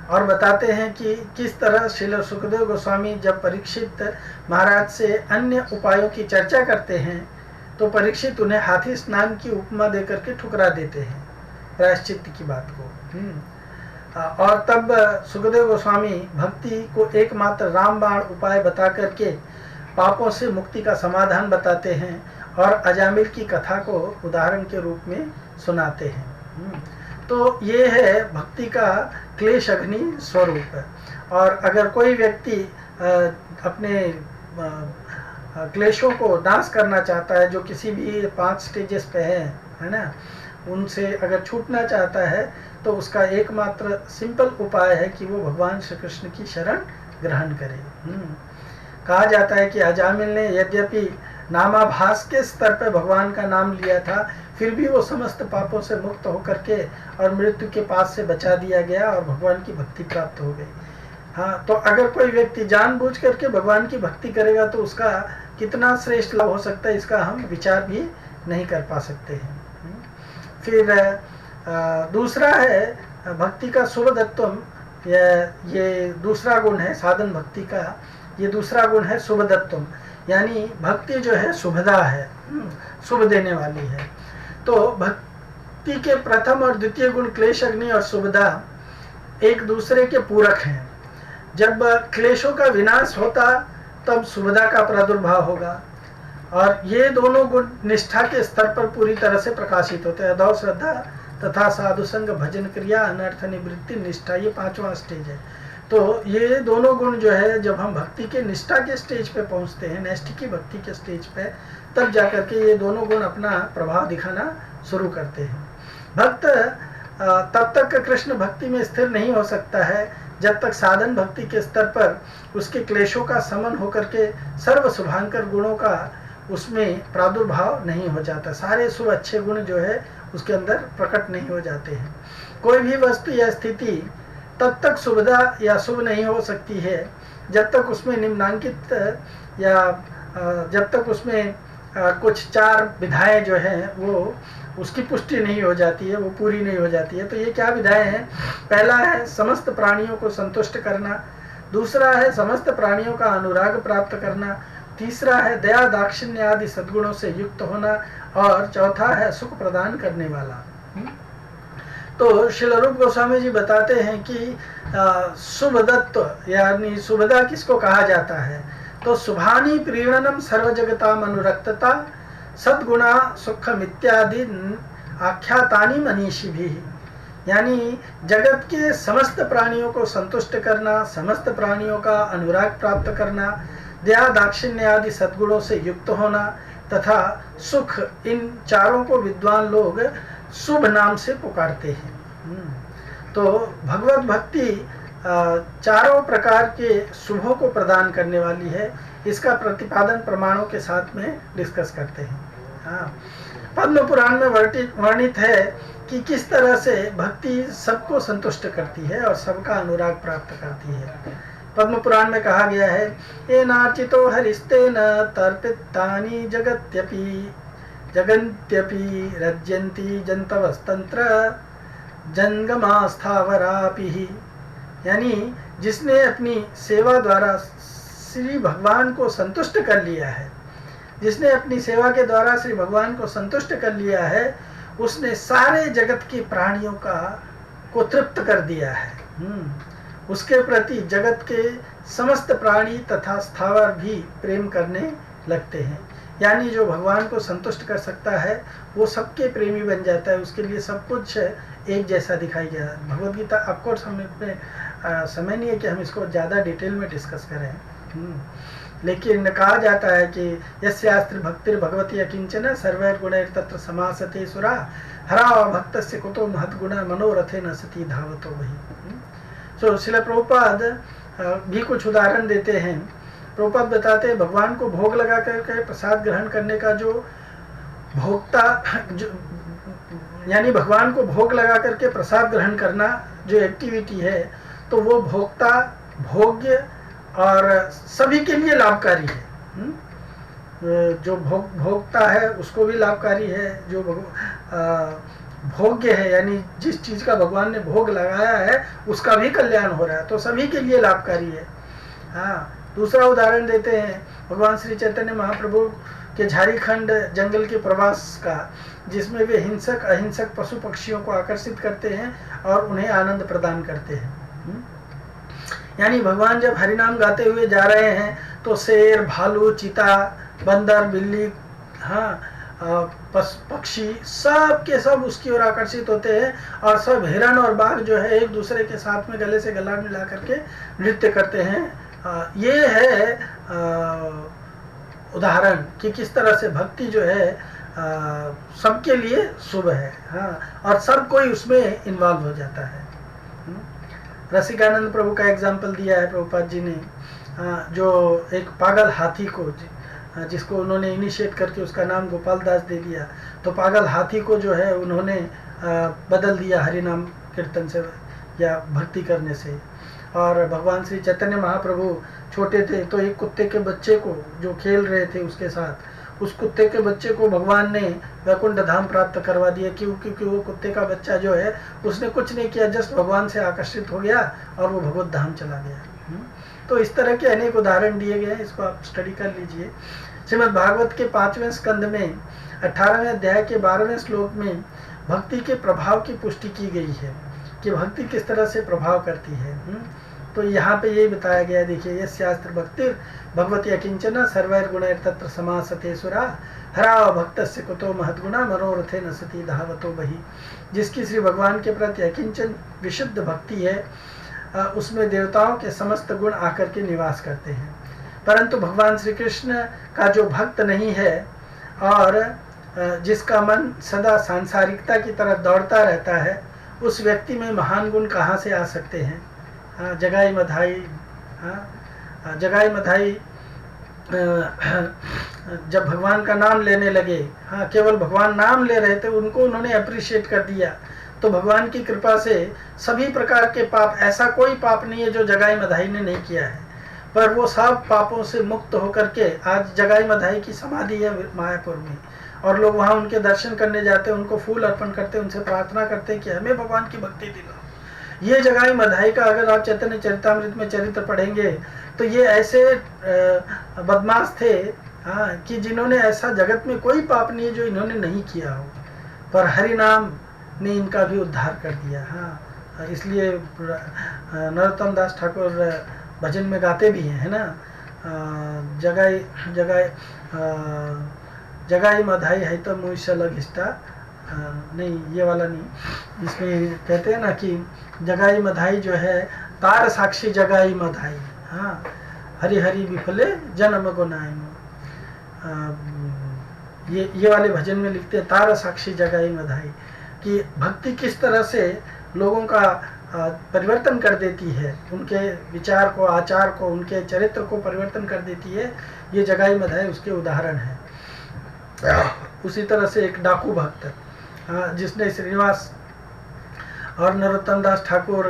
और बताते हैं कि किस तरह श्रील सुखदेव गोस्वामी जब परीक्षित महाराज से अन्य उपायों की चर्चा करते हैं तो परीक्षित उन्हें हाथी स्नान की उपमा देकर के ठुकरा देते हैं प्रायश्चित की बात को। और तब सुखदेव गोस्वामी भक्ति को एकमात्र रामबाण उपाय बता करके पापों से मुक्ति का समाधान बताते हैं और अजामिल की कथा को उदाहरण के रूप में सुनाते हैं। तो ये है भक्ति का क्लेश अग्नि स्वरूप। और अगर कोई व्यक्ति अपने क्लेशों को नाश करना चाहता है, जो किसी भी 5 स्टेजेस पे है ना, उनसे अगर छूटना चाहता है तो उसका एकमात्र सिंपल उपाय है कि वो भगवान श्री कृष्ण की शरण ग्रहण करे। कहा जाता है कि अजामिल ने यद्यपि नामाभास के स्तर पर भगवान का नाम लिया था, फिर भी वो समस्त पापों से मुक्त होकर के और मृत्यु के पास से बचा दिया गया और भगवान की भक्ति प्राप्त हो गई। हाँ, तो अगर कोई व्यक्ति जानबूझ करके भगवान की भक्ति करेगा तो उसका कितना श्रेष्ठ लाभ हो सकता है, इसका हम विचार भी नहीं कर पा सकते हैं। फिर दूसरा है भक्ति का शुभदत्वम, ये दूसरा गुण है साधन भक्ति का। ये दूसरा गुण है शुभदत्वम, यानी भक्ति जो है शुभदा है, शुभ देने वाली है। तो भक्ति के प्रथम और द्वितीय गुण क्लेश अग्नि और शुभदा एक दूसरे के पूरक हैं। जब क्लेशों का विनाश होता तब शुभदा का प्रादुर्भाव होगा और ये दोनों गुण निष्ठा के स्तर पर पूरी तरह से प्रकाशित होते हैं। अधौ श्रद्धा तथा साधु संग भजन क्रिया अनर्थ निवृत्ति निष्ठा, ये 5वां स्टेज है। तो ये दोनों गुण जो है जब हम भक्ति के निष्ठा के स्टेज पे पहुंचते हैं, नैष्ठिकी भक्ति के स्टेज पे, तब जाकर के ये दोनों गुण अपना प्रभाव दिखाना शुरू करते हैं। भक्त तब तक कृष्ण भक्ति में स्थिर नहीं हो सकता है जब तक साधन भक्ति के स्तर पर उसके क्लेशों का समन होकर के सर्व शुभांकर गुणों का उसमें प्रादुर्भाव नहीं हो जाता। सारे शुभ अच्छे गुण जो है उसके अंदर प्रकट नहीं हो जाते हैं। कोई भी वस्तु या स्थिति तब तक शुभदा या शुभ नहीं हो सकती है जब तक उसमें निम्नांकित या जब तक उसमें कुछ 4 विधाएं जो हैं वो उसकी पुष्टि नहीं हो जाती है, वो पूरी नहीं हो जाती है। तो ये क्या विधाएं हैं? पहला है समस्त प्राणियों को संतुष्ट करना, दूसरा है समस्त प्राणियों का अनुराग प्राप्त करना, तीसरा है दया दाक्षिण्य आदि सद्गुणों से युक्त होना और चौथा है सुख प्रदान करने वाला। तो श्रील रूप गोस्वामी जी बताते हैं कि शुभदत्व यानी शुभदा किसको कहा जाता है? तो शुभानी प्रीणनम सर्वजगताम अनुरक्तता सद्गुणा सुखम इत्यादि आख्यातानि मनीषी भी, यानी जगत के समस्त प्राणियों को संतुष्ट करना, समस्त प्राणियों का अनुराग प्राप्त करना, दया दाक्षिण्य आदि सद्गुणों से युक्त होना तथा सुख, इन चारों को विद्वान लोग शुभ नाम से पुकारते हैं। तो भगवत भक्ति चारों प्रकार के शुभों को प्रदान करने वाली है। इसका प्रतिपादन प्रमाणों के साथ में डिस्कस करते हैं। हाँ, पद्म पुराण में वर्णित है कि किस तरह से भक्ति सबको संतुष्ट करती है और सबका अनुराग प्राप्त करती है। पद्म पुराण में कहा गया है, ये नार्चितो हरिस्तेन तर्पितानि जगन्त्यपि रज्यन्ति जंतवस्तंत्र जंगमास्थावरापि। यानी जिसने अपनी सेवा द्वारा श्री भगवान को संतुष्ट कर लिया है, जिसने अपनी सेवा के द्वारा श्री भगवान को संतुष्ट कर लिया है, उसने सारे जगत के प्राणियों को तृप्त कर दिया है। उसके प्रति जगत के समस्त प्राणी तथा स्थावर भी प्रेम करने लगते हैं। यानी जो भगवान को संतुष्ट कर सकता है वो सबके प्रेमी बन जाता है, उसके लिए सब कुछ एक जैसा दिखाई गया। भगवद गीता ऑफकोर्स हमें समय नहीं है कि हम इसको ज़्यादा डिटेल में डिस्कस करें, लेकिन कहा जाता है कि यस्यास्त्र भक्तिर भगवती अकिंचन सर्वैर्गुणैर तत्र समासते सुरा हरा भक्तस्य कुतो महद्गुण मनोरथे न सती धावतो वही। सो श्रील प्रभुपाद भी कुछ उदाहरण देते हैं। प्रभुपाद बताते हैं भगवान को भोग लगा करके प्रसाद ग्रहण करने का जो भोक्ता यानी भगवान को भोग लगा करके प्रसाद ग्रहण करना जो एक्टिविटी है, तो वो भोक्ता भोग्य और सभी के लिए लाभकारी है। जो भोक्ता है उसको भी लाभकारी है, जो भोग्य है यानी जिस चीज़ का भगवान ने भोग लगाया है उसका भी कल्याण हो रहा है, तो सभी के लिए लाभकारी है। हाँ, दूसरा उदाहरण देते हैं भगवान श्री चैतन्य महाप्रभु के झारीखंड जंगल के प्रवास का, जिसमें वे हिंसक अहिंसक पशु पक्षियों को आकर्षित करते हैं और उन्हें आनंद प्रदान करते हैं। यानी भगवान जब हरिनाम गाते हुए जा रहे हैं तो शेर, भालू, चीता, बंदर, बिल्ली, हाँ, पक्षी सब के सब उसकी ओर आकर्षित होते हैं और सब हिरण और बाघ जो है एक दूसरे के साथ में गले से गला मिला करके नृत्य करते हैं। ये है उदाहरण कि किस तरह से भक्ति जो है सबके लिए शुभ है। हाँ, और सब कोई उसमें इन्वॉल्व हो जाता है। रसिकानंद प्रभु का एग्जाम्पल दिया है प्रभुपाद जी ने, जो एक पागल हाथी को जिसको उन्होंने इनिशिएट करके उसका नाम गोपाल दास दे दिया, तो पागल हाथी को जो है उन्होंने बदल दिया हरि नाम कीर्तन से या भक्ति करने से। और भगवान श्री चैतन्य महाप्रभु छोटे थे तो एक कुत्ते के बच्चे को जो खेल रहे थे उसके साथ, उस कुत्ते के बच्चे को भगवान ने वैकुंठ धाम प्राप्त करवा दिया। क्योंकि वो कुत्ते का बच्चा जो है उसने कुछ नहीं किया, जस्ट भगवान से आकर्षित हो गया और वो भगवत धाम चला गया। तो इस तरह के अनेक उदाहरण दिए गए हैं, इसको आप स्टडी कर लीजिए। श्रीमद् भागवत के 5वें स्कंद में 18वें अध्याय के 12वें श्लोक में भक्ति के प्रभाव की पुष्टि की गई है कि भक्ति किस तरह से प्रभाव करती है। तो यहाँ पे यही बताया गया, देखिए, ये शास्त्र भक्तिर भगवती अकिंचन सर्वैर्गुणैर तत्र समासते सुरा हरा भक्तस्य कुतो महद्गुणा मनोरथे न सती धावतो बही। जिसकी श्री भगवान के प्रति अकिंचन विशुद्ध भक्ति है, उसमें देवताओं के समस्त गुण आकर के निवास करते हैं। परंतु भगवान श्री कृष्ण का जो भक्त नहीं है और जिसका मन सदा सांसारिकता की तरफ दौड़ता रहता है, उस व्यक्ति में महान गुण कहाँ से आ सकते हैं। जगाई मधाई, जगाई मधाई जब भगवान का नाम लेने लगे, केवल भगवान नाम ले रहे थे, उनको उन्होंने अप्रिशिएट कर दिया, तो भगवान की कृपा से सभी प्रकार के पाप, ऐसा कोई पाप नहीं है जो जगाई मधाई ने नहीं किया है, पर वो सब पापों से मुक्त होकर के आज जगाई मधाई की समाधि है मायापुर में, और लोग वहाँ उनके दर्शन करने जाते हैं, उनको फूल अर्पण करते हैं, उनसे प्रार्थना करते हैं कि हमें भगवान की भक्ति दिलाओ। ये जगाई मधाई का अगर आप चैतन्य चरितामृत में चरित्र पढ़ेंगे तो ये ऐसे बदमाश थे कि जिन्होंने ऐसा जगत में कोई पाप नहीं है जो इन्होंने नहीं किया हो, पर हरि नाम ने इनका भी उद्धार कर दिया। इसलिए नरोत्तम दास ठाकुर भजन में गाते भी हैं, है ना, जगाई जगाई जगाई मधाई है तो मुझ लग हिस्टा, नहीं ये वाला नहीं, इसमें कहते हैं ना कि जगाई मधाई जो है तार साक्षी जगाई मधाई, हरि हरि विफले जन्म गुनाई। ये वाले भजन में लिखते हैं तार साक्षी जगाई मधाई, कि भक्ति किस तरह से लोगों का परिवर्तन कर देती है, उनके विचार को, आचार को, उनके चरित्र को परिवर्तन कर देती है। ये जगाई मधाई उसके उदाहरण है। उसी तरह से एक डाकू भक्त, जिसने श्रीनिवास और नरोत्तम दास ठाकुर,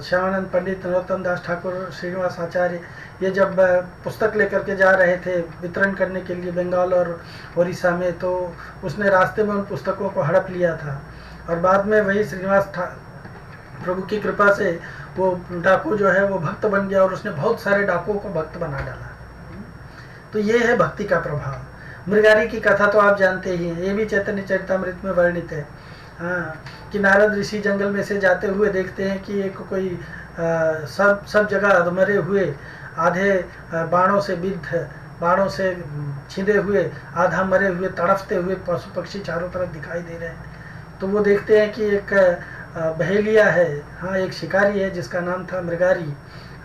श्यामानंद पंडित, नरोत्तम दास ठाकुर, श्रीनिवास आचार्य, ये जब पुस्तक लेकर के जा रहे थे वितरण करने के लिए बंगाल और उड़ीसा में, तो उसने रास्ते में उन पुस्तकों को हड़प लिया था और बाद में वही श्रीनिवास प्रभु की कृपा से वो डाकू जो है वो भक्त बन गया और उसने बहुत सारे डाकुओं को भक्त बना डाला। तो ये है भक्ति का प्रभाव। मृगारी की कथा तो आप जानते ही हैं, ये भी चैतन्य चरितामृत में वर्णित है। हाँ, कि नारद ऋषि जंगल में से जाते हुए देखते हैं कि एक कोई सब जगह अधमरे हुए, आधे बाणों से बिद्ध, बाणों से छिदे हुए, आधा मरे हुए, तड़फते हुए पशु पक्षी चारों तरफ दिखाई दे रहे हैं। तो वो देखते हैं कि एक बहेलिया है, हाँ, एक शिकारी है जिसका नाम था मृगारी।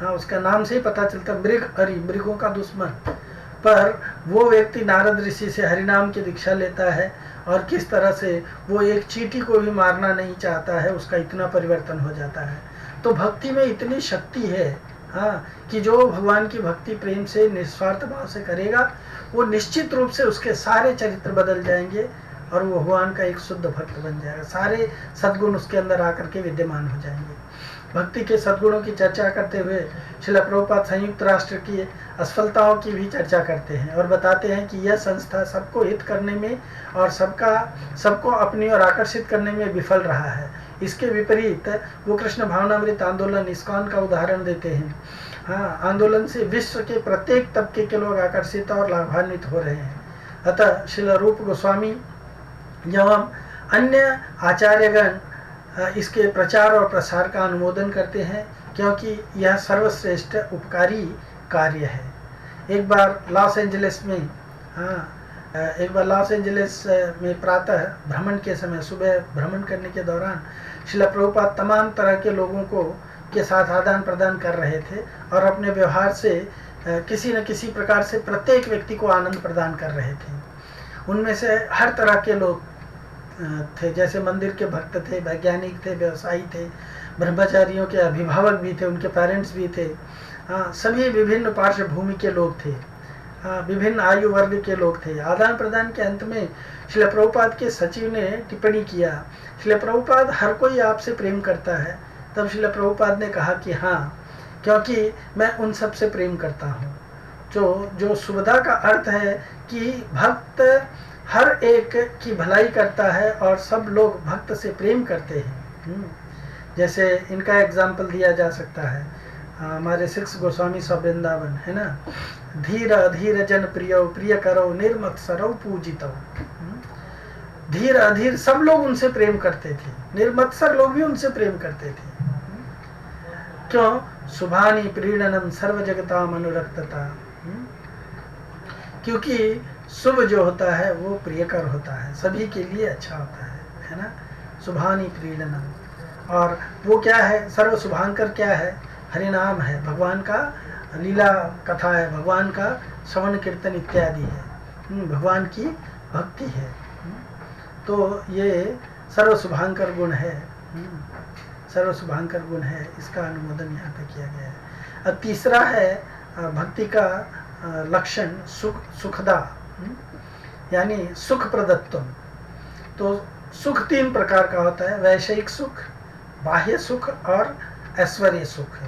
हाँ, उसका नाम से ही पता चलता, मृग हरि, मृगों का दुश्मन। पर वो व्यक्ति नारद ऋषि से हरिनाम की दीक्षा लेता है और किस तरह से वो एक चींटी को भी मारना नहीं चाहता है, उसका इतना परिवर्तन हो जाता है। तो भक्ति में इतनी शक्ति है, हाँ, कि जो भगवान की भक्ति प्रेम से निस्वार्थ भाव से करेगा वो निश्चित रूप से उसके सारे चरित्र बदल जाएंगे और वो भगवान का एक शुद्ध भक्त बन जाएगा। सारे सद्गुण उसके अंदर आकर के विद्यमान हो जाएंगे। भक्ति के सद्गुणों की चर्चा करते हुए श्रील प्रभुपाद संयुक्त राष्ट्र की असफलताओं की भी चर्चा करते हैं और बताते हैं कि यह संस्था सबको हित करने में और सबको अपनी ओर आकर्षित करने में विफल रहा है। इसके विपरीत वो कृष्ण भावनामृत आंदोलन इस्कॉन का उदाहरण देते हैं। हाँ, आंदोलन से विश्व के प्रत्येक तबके के लोग आकर्षित और लाभान्वित हो रहे हैं। अतः श्रील रूप गोस्वामी एवं अन्य आचार्यगण इसके प्रचार और प्रसार का अनुमोदन करते हैं, क्योंकि यह सर्वश्रेष्ठ उपकारी कार्य है। एक बार लॉस एंजलिस में प्रातः भ्रमण के समय, सुबह भ्रमण करने के दौरान श्रील प्रभुपाद तमाम तरह के लोगों के साथ आदान प्रदान कर रहे थे और अपने व्यवहार से किसी न किसी प्रकार से प्रत्येक व्यक्ति को आनंद प्रदान कर रहे थे। उनमें से हर तरह के लोग थे, जैसे मंदिर के भक्त थे, वैज्ञानिक थे, व्यवसायी थे, ब्रह्मचारियों के अभिभावक भी थे, उनके पेरेंट्स भी थे। हाँ, सभी विभिन्न पार्श्वभूमि के लोग थे। हाँ, विभिन्न आयु वर्ग के लोग थे। आदान प्रदान के अंत में श्रील प्रभुपाद के सचिव ने टिप्पणी किया, श्रील प्रभुपाद, हर कोई आपसे प्रेम करता है। तब श्रील प्रभुपाद ने कहा कि हाँ, क्योंकि मैं उन सब से प्रेम करता हूँ। जो सुविधा का अर्थ है कि भक्त हर एक की भलाई करता है और सब लोग भक्त से प्रेम करते हैं। जैसे इनका एग्जाम्पल दिया जा सकता है, हमारे 6 गोस्वामी सब वृंदावन है ना, धीर अधीर जन प्रियो प्रिय करो निर्मत्सरो पूजितो। धीर अधीर सब लोग उनसे प्रेम करते थे, निर्मत्सर लोग भी उनसे प्रेम करते थे। क्यों? शुभानि प्रीणनम सर्व जगताम अनुरक्तता। क्योंकि शुभ जो होता है वो प्रियकर होता है, सभी के लिए अच्छा होता है ना। शुभानि प्रीणनम, और वो क्या है, सर्व शुभांकर क्या है, हरिनाम है, भगवान का लीला कथा है, भगवान का श्रवण कीर्तन इत्यादि है, भगवान की भक्ति है। तो ये सर्व शुभांकर गुण है, सर्व शुभांकर गुण है, इसका अनुमोदन यहाँ पे किया गया है। अब तीसरा है भक्ति का लक्षण सुखदा, यानी सुख प्रदत्तम। तो सुख 3 प्रकार का होता है, वैषयिक सुख, बाह्य सुख और ऐश्वर्य सुख।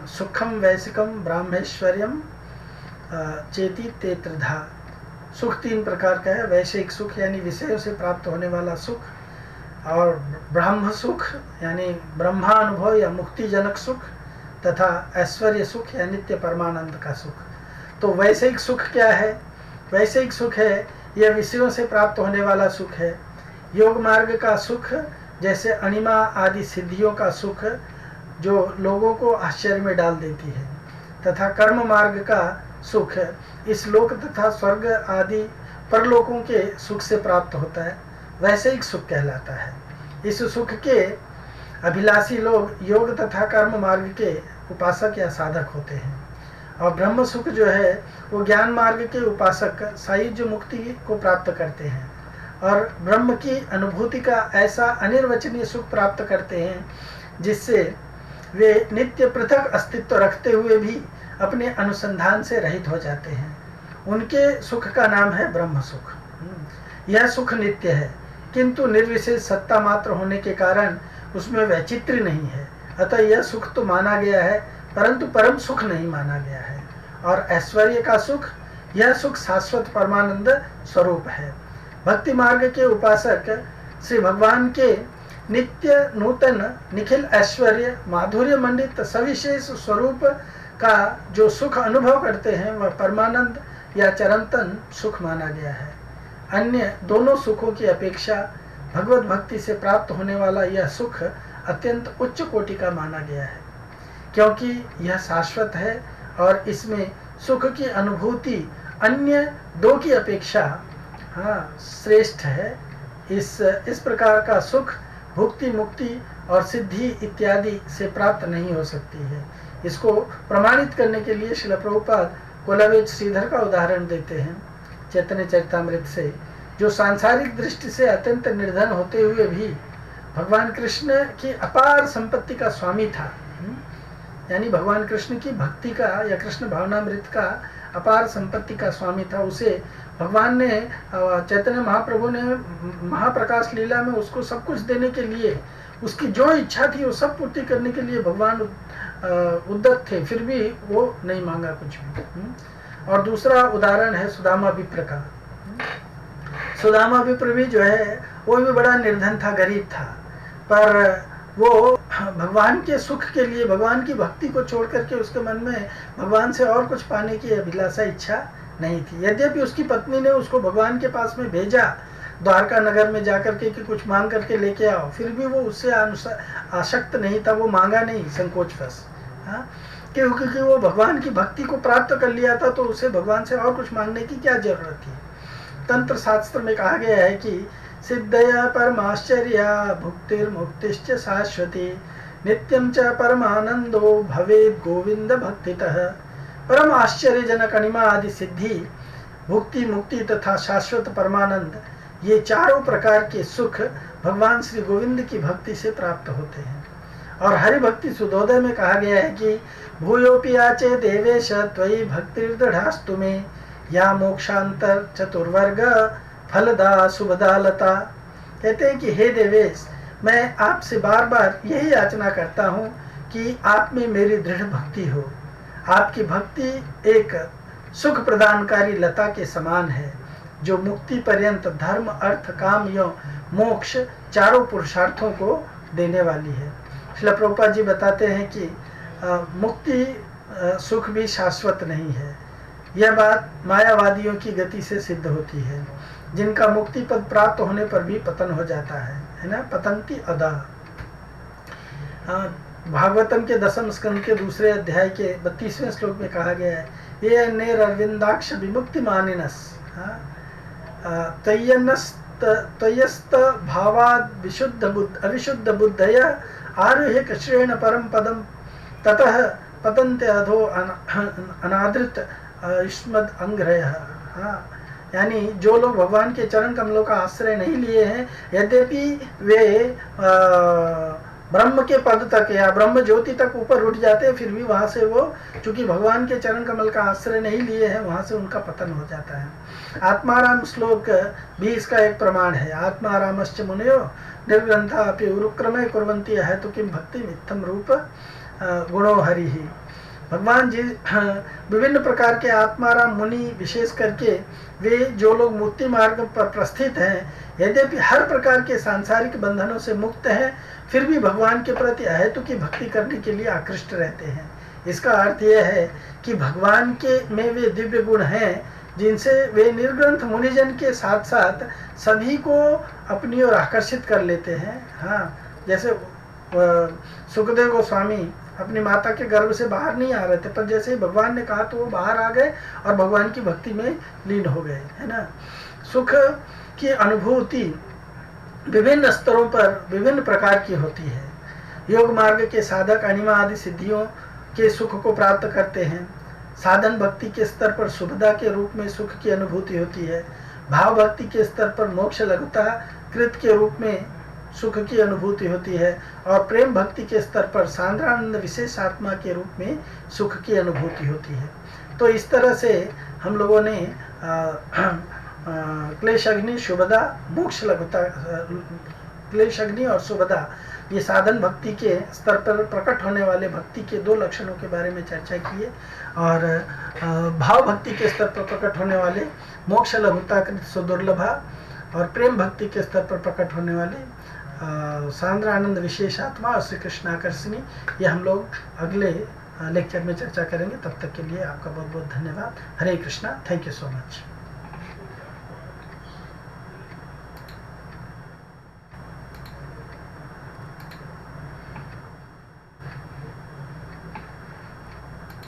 सुखम वैशिकम ब्राह्मेश्वर्यम चेति ते त्रिधा। सुख 3 प्रकार का है, वैषयिक सुख यानी विषयों से प्राप्त होने वाला सुख, और ब्रह्म सुख यानी ब्रह्मानुभव या मुक्तिजनक सुख, तथा ऐश्वर्य सुख या नित्य परमानंद का सुख। तो वैषयिक सुख क्या है? वैषयिक सुख है यह विषयों से प्राप्त होने वाला सुख है। योग मार्ग का सुख, जैसे अणिमा आदि सिद्धियों का सुख जो लोगों को आश्चर्य में डाल देती है, तथा कर्म मार्ग का सुख इस लोक तथा स्वर्ग आदि परलोकों के सुख से प्राप्त होता है, वैषयिक सुख कहलाता है। इस सुख के अभिलाषी लोग योग तथा कर्म मार्ग के उपासक या साधक होते हैं, और ब्रह्म सुख जो है वो ज्ञान मार्ग के उपासक सायुज्य मुक्ति को प्राप्त करते हैं और ब्रह्म की अनुभूति का ऐसा अनिर्वचनीय सुख प्राप्त करते हैं जिससे वे नित्य पृथक अस्तित्व रखते हुए भी अपने अनुसंधान से रहित हो जाते हैं। उनके सुख का नाम है ब्रह्म सुख। यह सुख नित्य है, किंतु निर्विशेष सत्ता मात्र होने के कारण उसमें वैचित्र्य नहीं है। अतः यह सुख तो माना गया है, परंतु परम सुख नहीं माना गया है। और ऐश्वर्य का सुख, यह सुख शाश्वत परमानंद स्वरूप है। भक्ति मार्ग के उपासक श्री भगवान के नित्य नूतन निखिल ऐश्वर्य माधुर्य मंडित सविशेष स्वरूप का जो सुख अनुभव करते हैं वह परमानंद या चरंतन सुख माना गया है। अन्य दोनों सुखों की अपेक्षा भगवत भक्ति से प्राप्त होने वाला यह सुख अत्यंत उच्च कोटि का माना गया है, क्योंकि यह शाश्वत है और इसमें सुख की अनुभूति अन्य दो की अपेक्षा श्रेष्ठ है। इस प्रकार का सुख भुक्ति मुक्ति और सिद्धि इत्यादि से प्राप्त नहीं हो सकती है। इसको प्रमाणित करने के लिए श्रील प्रभुपाद कोलावेज श्रीधर का उदाहरण देते हैं चैतन्य चरितामृत से, जो सांसारिक दृष्टि से अत्यंत निर्धन होते हुए भी भगवान कृष्ण की अपार संपत्ति का स्वामी था। यानी भगवान कृष्ण की भक्ति का या कृष्ण भावनामृत का अपार संपत्ति का स्वामी था। उसे भगवान ने चैतन्य महाप्रभु ने महाप्रकाश लीला में उसको सब कुछ देने के लिए, उसकी जो इच्छा थी वो सब पूर्ति करने के लिए भगवान उद्यत थे, फिर भी वो नहीं मांगा कुछ भी। और दूसरा उदाहरण है सुदामा विप्र का। सुदामा विप्र भी जो है वो भी बड़ा निर्धन था, गरीब था, पर वो भगवान के सुख के लिए भगवान की भक्ति को छोड़ करके उसके मन में भगवान से और कुछ पाने की अभिलाषा इच्छा नहीं थी। यद्यपि उसकी पत्नी ने उसको भगवान के पास में भेजा द्वारका नगर में जाकर के कि कुछ मांग करके लेके आओ, फिर भी वो उससे आसक्त नहीं था, वो मांगा नहीं संकोचवश। क्योंकि वो भगवान की भक्ति को प्राप्त कर लिया था, तो उसे भगवान से और कुछ मांगने की क्या जरूरत थी। तंत्र शास्त्र में कहा गया है कि सिद्धया परमाश्चर्या भुक्तिर्मुक्तिश्च शाश्वती नित्यं च परमानंदो भवेद गोविंद भक्तितः। परम आश्चर्यजनक अनिमा आदि सिद्धि, भुक्ति मुक्ति तथा शाश्वत परमानंद, ये चारों प्रकार के सुख भगवान श्री गोविंद की भक्ति से प्राप्त होते हैं। और हरि भक्ति सुधोदय में कहा गया है कि भूयोपि याचे देवेश त्वयि भक्तिर्दृढ़ास्तु मे या मोक्षांतर चतुर्वर्ग फलदा शुभदा लता। कहते हैं कि हे देवेश, मैं आपसे बार बार यही याचना करता हूँ कि आप में मेरी दृढ़ भक्ति हो। आपकी भक्ति एक सुख प्रदानकारी लता के समान है, जो मुक्ति पर्यंत धर्म अर्थ काम एवं मोक्ष चारों पुरुषार्थों को देने वाली है। श्रील प्रभुपाद जी बताते हैं कि मुक्ति सुख भी शाश्वत नहीं है। यह बात मायावादियों की गति से सिद्ध होती है, जिनका मुक्ति पद प्राप्त होने पर भी पतन हो जाता है ना, पतंती अदा। भागवतम के 10वें स्कंद के दूसरे अध्याय के 32वें श्लोक में कहा गया है, ये नेर अरविंदाक्ष विमुक्ति मानिनस तयस्त भावाद विशुद्ध बुद्ध अविशुद्ध बुद्धय आरुह्य कृष्णेन परम पदम ततः पतन्ते अधो अनादृत युष्मद अंग्रह। यानी जो लोग भगवान के चरण कमलों का आश्रय नहीं लिए हैं, यद्यपि वे ब्रह्म के पद तक या ब्रह्म ज्योति तक ऊपर उठ जाते हैं, फिर भी वहां से वो चूंकि भगवान के चरण कमल का आश्रय नहीं लिए हैं, वहां से उनका पतन हो जाता है। आत्माराम श्लोक भी इसका एक प्रमाण है। आत्मारामश्च मुनयो निर्ग्रंथा अपि उरुक्रमे कुर्वन्ति हेतु किम भक्ति मित्थम रूप गुणो हरि ही। भगवान जी विभिन्न प्रकार के आत्माराम मुनि विशेष करके वे जो लोग मुक्ति मार्ग पर प्रस्थित हैं, यद्यपि हर प्रकार के सांसारिक बंधनों से मुक्त हैं, फिर भी भगवान के प्रति अहेतु की भक्ति करने के लिए आकृष्ट रहते हैं। इसका अर्थ यह है कि भगवान के में वे दिव्य गुण हैं, जिनसे वे निर्ग्रंथ मुनिजन के साथ साथ सभी को अपनी ओर आकर्षित कर लेते हैं। जैसे सुखदेव गोस्वामी अपनी माता के गर्भ से बाहर नहीं आ रहे थे, पर जैसे ही भगवान ने कहा तो वो बाहर आ गए और भगवान की भक्ति में लीन हो गए, है ना। सुख की अनुभूति विभिन्न स्तरों पर विभिन्न प्रकार की होती है। योग मार्ग के साधक अनिमा आदि सिद्धियों के सुख को प्राप्त करते हैं। साधन भक्ति के स्तर पर शुभदा के रूप में सुख की अनुभूति होती है। भाव भक्ति के स्तर पर मोक्ष लघुता कृत के रूप में सुख की अनुभूति होती है, और प्रेम भक्ति के स्तर पर सांद्रानंद विशेष आत्मा के रूप में सुख की अनुभूति होती है। तो इस तरह से हम लोगों ने क्लेश अग्नि शुभदा मोक्ष लघुता, क्लेश अग्नि और शुभदा ये साधन भक्ति के स्तर पर प्रकट होने वाले भक्ति के दो लक्षणों के बारे में चर्चा की है। और भाव भक्ति के स्तर पर प्रकट होने वाले मोक्ष लघुता कृत सुदुर्लभा और प्रेम भक्ति के स्तर पर प्रकट होने वाले सांद्र आनंद विशेषात्मा और श्री कृष्ण आकर्षणी, ये हम लोग अगले लेक्चर में चर्चा करेंगे। तब तक के लिए आपका बहुत बहुत धन्यवाद। Hare Krishna. Thank you so much.